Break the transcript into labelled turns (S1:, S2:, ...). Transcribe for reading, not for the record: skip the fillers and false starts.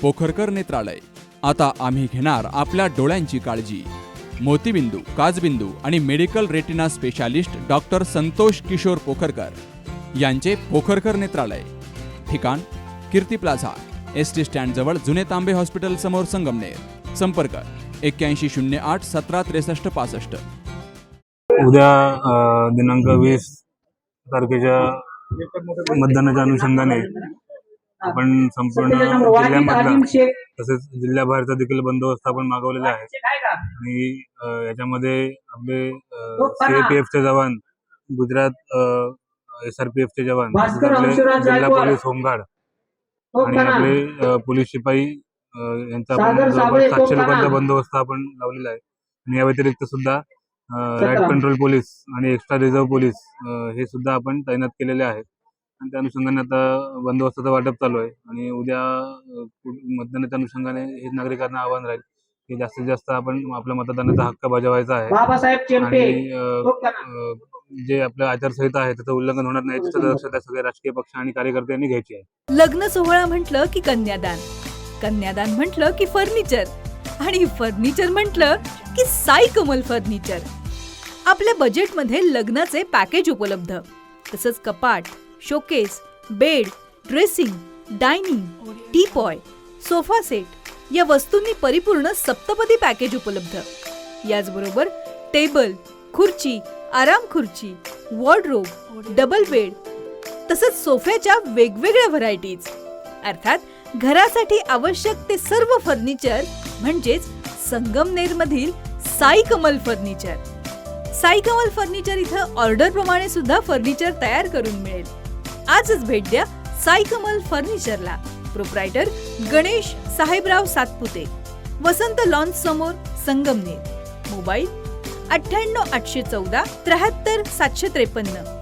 S1: पोखरकर नेत्रालय. आता आम्ही घेणार आपल्या डोळ्यांची काळजी. मोतीबिंदू, काचबिंदू आणि medical retina specialist doctor Santosh Kishor Pokharkar यांचे पोखरकर नेत्रालय. ठिकाण कीर्ती प्लाझा, एसटी स्टँड जवळ जुने तांबे हॉस्पिटल समोर, संगमनेर. संपर्क 8108 17 63 65.
S2: उद्या दिनांक 20 तारखेच्या मतदानाच्या अनुषंगाने आपण संपूर्ण जिल्ह्यामधला तसेच जिल्ह्याबाहेरचा देखील बंदोबस्त आपण मागवलेला आहे. आणि याच्यामध्ये आपले CAPFचे जवान, गुजरात SRPFचे जवान, आपले जिल्हा पोलीस होमगार्ड आणि आपले पोलीस शिपाई यांचा आपण जवळपास 700 लोकांचा बंदोबस्त आपण लावलेला आहे. आणि या व्यतिरिक्त सुद्धा राईट कंट्रोल पोलीस आणि एक्स्ट्रा रिझर्व्ह पोलीस हे सुद्धा आपण तैनात केलेले आहेत. आणि त्या अनुषंगाने आता बंदोबस्ताचं वाटप चालू आहे. आणि उद्या मतदानाच्या अनुषंगाने हे नागरिकांना आव्हान राहील की जास्तीत जास्त आपण आपल्या मतदानाचा हक्क बजावायचा आहे. आणि जे आपलं आचारसंहिता आहे त्याचं उल्लंघन होणार नाही याची दक्षता सगळे राजकीय पक्ष आणि कार्यकर्त्यांनी घ्यायची आहे.
S3: लग्न सोहळा म्हटलं की कन्यादान, कन्यादान म्हटलं की फर्निचर, आणि फर्निचर म्हटलं की साई कमल फर्निचर. आपल्या बजेटमध्ये लग्नाचे पॅकेज उपलब्ध, तसंच कपाट, showcase, bed, dressing, dining, teapoy, sofa set या वस्तूंनी परिपूर्ण सप्तपदी पॅकेज उपलब्ध. याचबरोबर टेबल, खुर्ची, आराम खुर्ची, वॉर्डरोब, डबल बेड तसंच सोफ्याच्या वेगवेगळ्या व्हरायटीज. अर्थात घरासाठी आवश्यक ते सर्व फर्निचर म्हणजेच संगमनेर मधील साई कमल फर्निचर. साई कमल फर्निचर इथं ऑर्डर प्रमाणे सुद्धा फर्निचर तयार करून मिळेल. आजच भेट द्या साई कमल फर्निचरला. प्रोप्रायटर गणेश साहेबराव सातपुते, वसंत लॉन्स समोर, संगमनेर. मोबाईल 98 814 73 753.